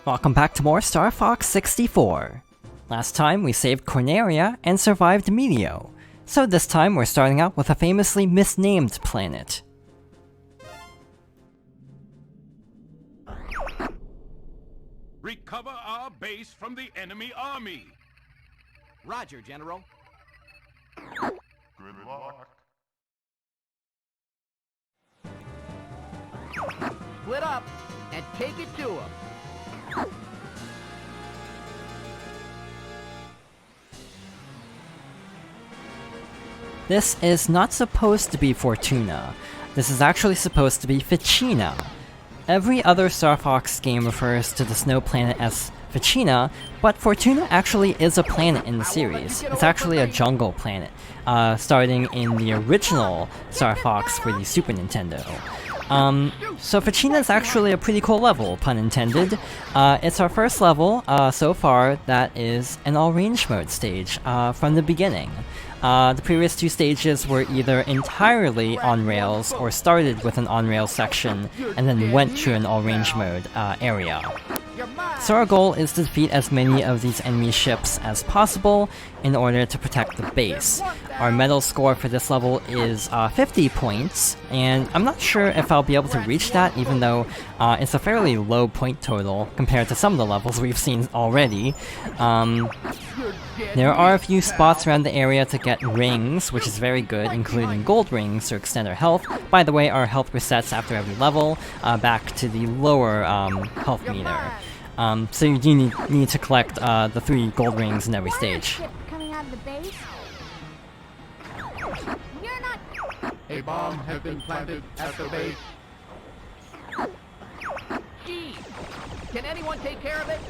Welcome back to more Star Fox 64. Last time we saved Corneria and survived Meteo, so this time we're starting out with a famously misnamed planet. Recover our base from the enemy army. Roger, General. Good luck. Split up and take it to them. This is not supposed to be Fortuna. This is actually supposed to be Fichina. Every other Star Fox game refers to the snow planet as Fichina, but Fortuna actually is a planet in the series. It's actually a jungle planet, starting in the original Star Fox for the Super Nintendo. So Fichina is actually a pretty cool level, pun intended. It's our first level, so far, that is an all-range mode stage, from the beginning. The previous two stages were either entirely on rails or started with an on-rail section and then went to an all-range mode area. So our goal is to defeat as many of these enemy ships as possible in order to protect the base. Our medal score for this level is 50 points, and I'm not sure if I'll be able to reach that, even though it's a fairly low point total compared to some of the levels we've seen already. There are a few spots around the area to get rings, which is very good, including gold rings to extend our health. By the way, our health resets after every level, back to the lower health meter. So you do need to collect the 3 gold rings in every stage. Coming out of the base? You're not. A bomb has been planted at the base. Gee, can anyone take care of it?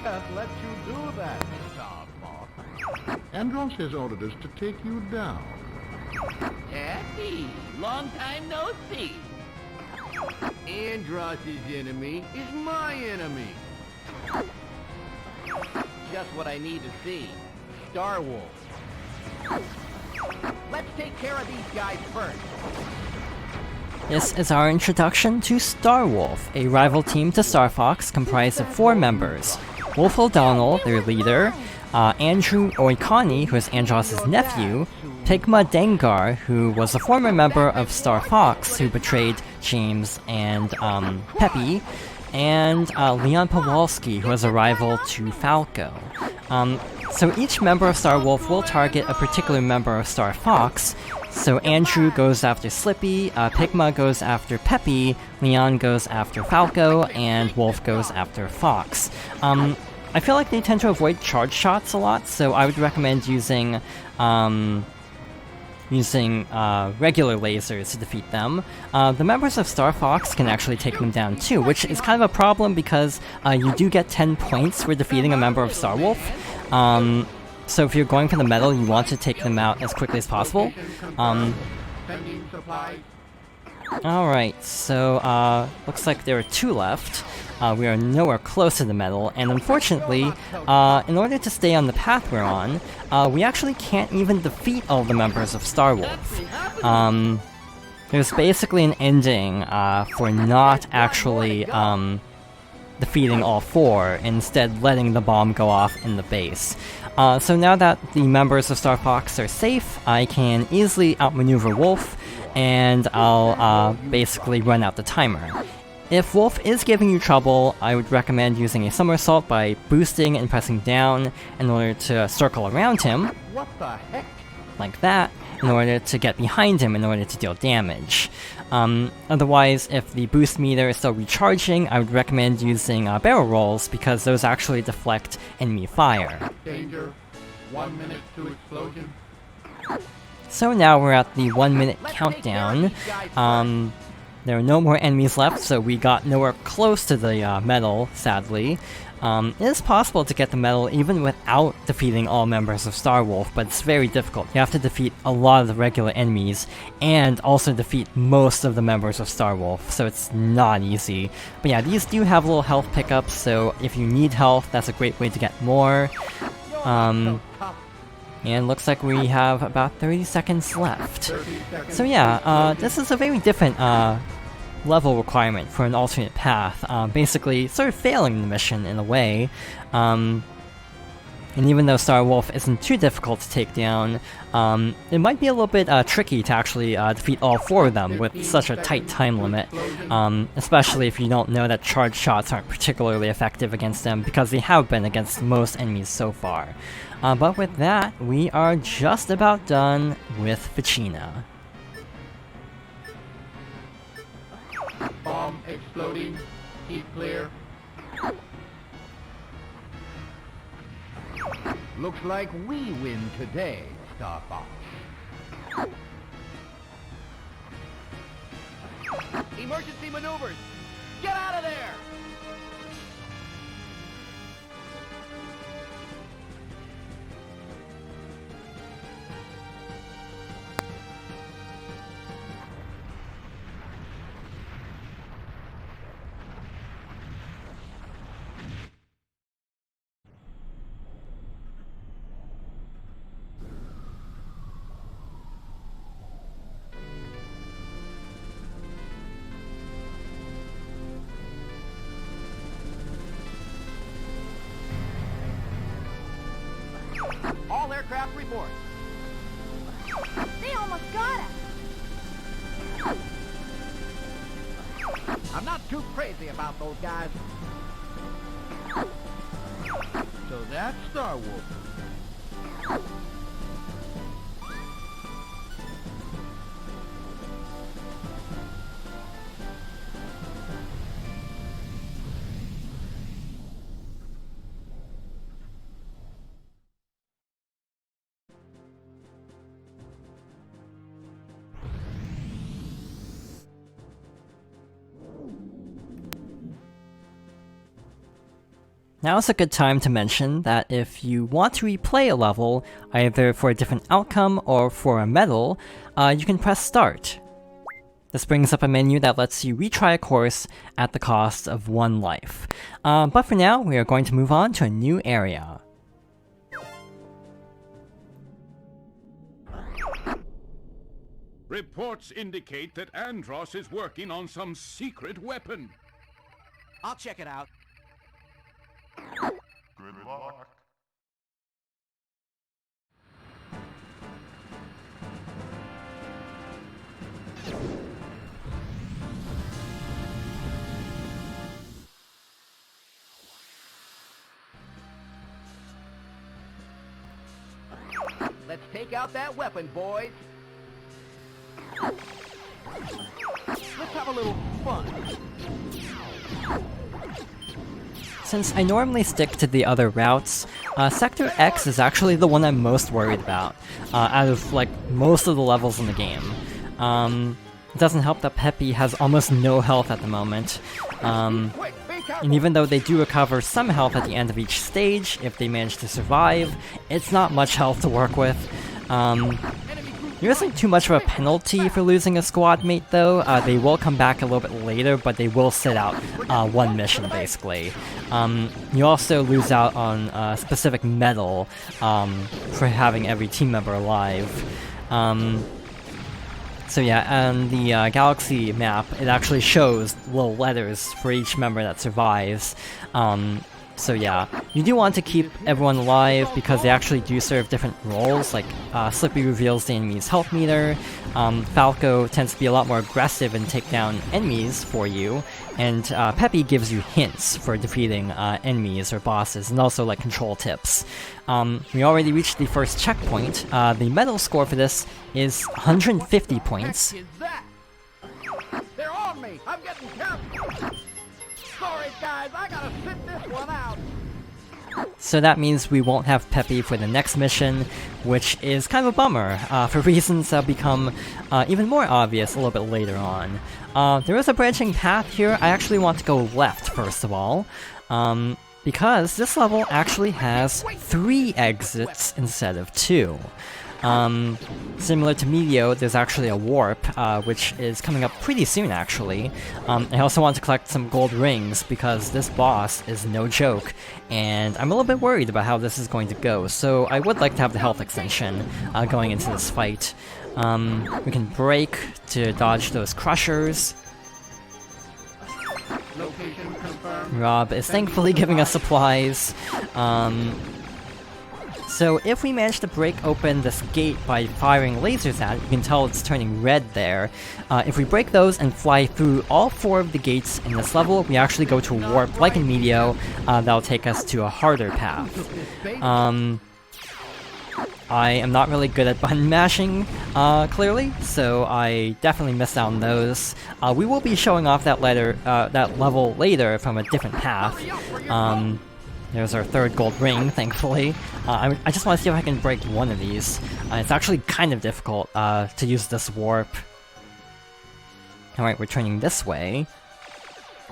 Can't let you do that, Star Fox. Andros has ordered us to take you down. Happy, long time no see. Andros' enemy is my enemy. Just what I need to see. Star Wolf. Let's take care of these guys first. This is our introduction to Star Wolf, a rival team to Star Fox comprised of 4 members. Wolf O'Donnell, their leader, Andrew Oikani, who is Andros' nephew, Pigma Dengar, who was a former member of Star Fox who betrayed James and Peppy, and Leon Pawlowski, who was a rival to Falco. So each member of Star Wolf will target a particular member of Star Fox. So Andrew goes after Slippy, Pigma goes after Peppy, Leon goes after Falco, and Wolf goes after Fox. I feel like they tend to avoid charge shots a lot, so I would recommend using regular lasers to defeat them. The members of Star Fox can actually take them down too, which is kind of a problem because you do get 10 points for defeating a member of Star Wolf. So if you're going for the medal, you want to take them out as quickly as possible. Alright, so looks like there are 2 left. We are nowhere close to the medal, and unfortunately, in order to stay on the path we're on, we actually can't even defeat all the members of Star Wolf. There's basically an ending for not actually defeating all 4, instead letting the bomb go off in the base. So now that the members of Star Fox are safe, I can easily outmaneuver Wolf, and I'll basically run out the timer. If Wolf is giving you trouble, I would recommend using a somersault by boosting and pressing down in order to circle around him, What the heck? like that, in order to get behind him in order to deal damage. Otherwise, if the boost meter is still recharging, I would recommend using barrel rolls because those actually deflect enemy fire. Danger. 1 minute to explosion. So now we're at the 1 minute countdown. There are no more enemies left, so we got nowhere close to the medal, sadly. It is possible to get the medal even without defeating all members of Star Wolf, but it's very difficult. You have to defeat a lot of the regular enemies, and also defeat most of the members of Star Wolf, so it's not easy. But yeah, these do have little health pickups, so if you need health, that's a great way to get more. And looks like we have about 30 seconds left. So yeah, this is a very different level requirement for an alternate path, basically sort of failing the mission in a way. And even though Star Wolf isn't too difficult to take down, it might be a little bit tricky to actually defeat all 4 of them with such a tight time limit, especially if you don't know that charge shots aren't particularly effective against them, because they have been against most enemies so far. But with that, we are just about done with Fichina. Bomb exploding. Keep clear. Looks like we win today, Star Fox. Emergency maneuvers! Get out of there! All aircraft report. They almost got us. I'm not too crazy about those guys. So that's Star Wolf. Now is a good time to mention that if you want to replay a level, either for a different outcome or for a medal, you can press Start. This brings up a menu that lets you retry a course at the cost of 1 life. But for now, we are going to move on to a new area. Reports indicate that Andros is working on some secret weapon. I'll check it out. Good luck. Let's take out that weapon, boys. Let's have a little fun. Since I normally stick to the other routes, Sector X is actually the one I'm most worried about, out of, like, most of the levels in the game. It doesn't help that Peppy has almost no health at the moment, and even though they do recover some health at the end of each stage, if they manage to survive, it's not much health to work with. There isn't too much of a penalty for losing a squad mate though. They will come back a little bit later, but they will sit out 1 mission basically. You also lose out on a specific medal for having every team member alive. So yeah, on the Galaxy map, it actually shows little letters for each member that survives. So yeah, you do want to keep everyone alive because they actually do serve different roles, like Slippy reveals the enemy's health meter, Falco tends to be a lot more aggressive and take down enemies for you, and Peppy gives you hints for defeating enemies or bosses, and also like control tips. We already reached the first checkpoint. The medal score for this is 150 points. What the heck is that? They're on me! I'm getting careful! Sorry guys, I gotta sit this one out! So that means we won't have Peppy for the next mission, which is kind of a bummer, for reasons that become even more obvious a little bit later on. There is a branching path here. I actually want to go left first of all, because this level actually has 3 exits instead of 2. Similar to Medio, there's actually a warp, which is coming up pretty soon actually. I also want to collect some gold rings because this boss is no joke, and I'm a little bit worried about how this is going to go, so I would like to have the health extension going into this fight. We can break to dodge those crushers. Rob is thankfully giving us supplies. So if we manage to break open this gate by firing lasers at it, you can tell it's turning red there. If we break those and fly through all 4 of the gates in this level, we actually go to a warp, like in Meteo, that'll take us to a harder path. I am not really good at button mashing, clearly, so I definitely missed out on those. We will be showing off that level later from a different path. There's our 3rd gold ring, thankfully. I just want to see if I can break one of these. It's actually kind of difficult to use this warp. Alright, we're turning this way.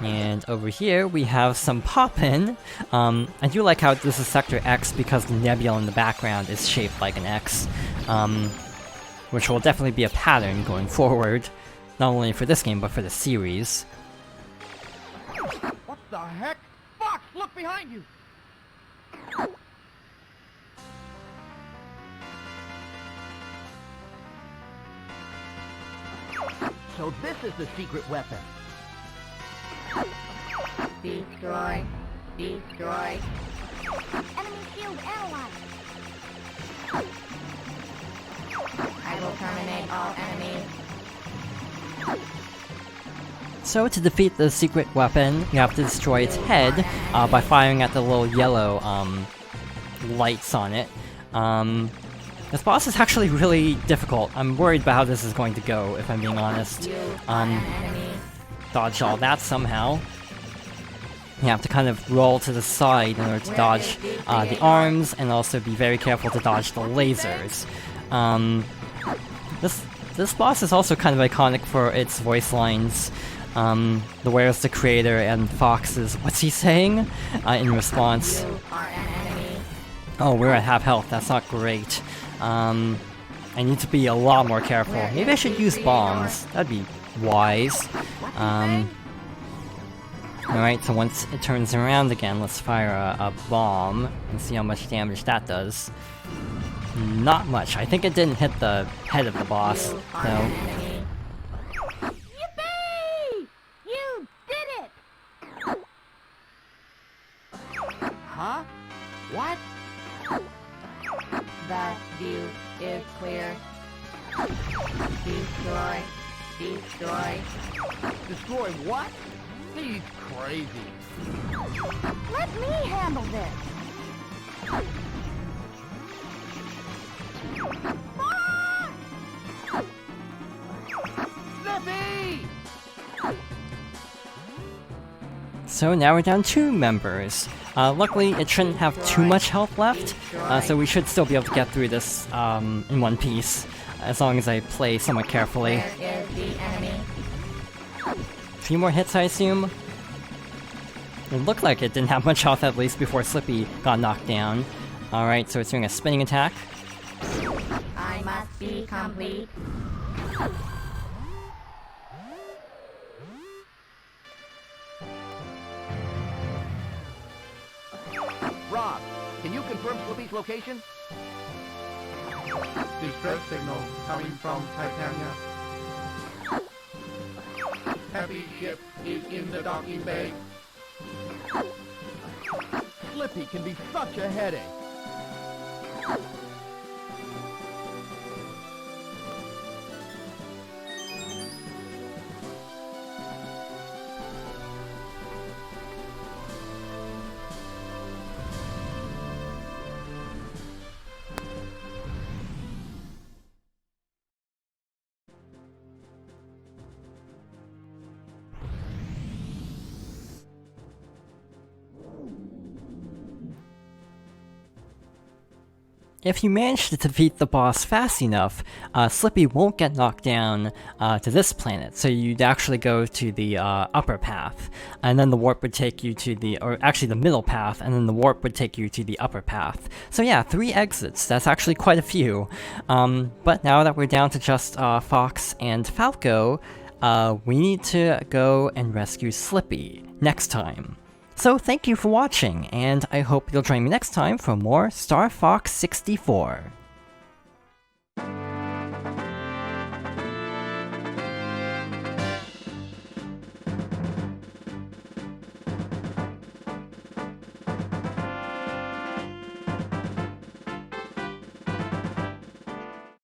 And over here, we have some poppin'. I do like how this is Sector X because the nebula in the background is shaped like an X. Which will definitely be a pattern going forward. Not only for this game, but for the series. What the heck? Fox, look behind you! So this is the secret weapon. Destroy. Destroy. Enemy shield analyzed. I will terminate all enemies. So to defeat the secret weapon, you have to destroy its head by firing at the little yellow lights on it. This boss is actually really difficult. I'm worried about how this is going to go, if I'm being honest. Dodge all that somehow. You have to kind of roll to the side in order to dodge the arms, and also be very careful to dodge the lasers. This boss is also kind of iconic for its voice lines. The Where's the Creator and Fox's "What's he saying?" In response. Oh, we're at half health, that's not great. I need to be a lot more careful. Maybe I should use bombs, that'd be wise. Alright, so once it turns around again, let's fire a bomb and see how much damage that does. Not much. I think it didn't hit the head of the boss, though. Yippee! You did it! Huh? What? The view is clear. Destroy. Destroy. Destroy what? He's crazy. Let me handle this. Slippy! So now we're down 2 members. Luckily, it shouldn't have too much health left, so we should still be able to get through this in one piece, as long as I play somewhat carefully. Where is the enemy? A few more hits, I assume? It looked like it didn't have much health at least before Slippy got knocked down. Alright, so it's doing a spinning attack. I must be complete. Rob, can you confirm Slippy's location? Distress signal coming from Titania. Heavy ship is in the docking bay. Slippy can be such a headache. If you manage to defeat the boss fast enough, Slippy won't get knocked down to this planet, so you'd actually go to the upper path, and then the warp would take you to or actually the middle path, and then the warp would take you to the upper path. So yeah, 3 exits, that's actually quite a few. But now that we're down to just Fox and Falco, we need to go and rescue Slippy next time. So thank you for watching, and I hope you'll join me next time for more Star Fox 64.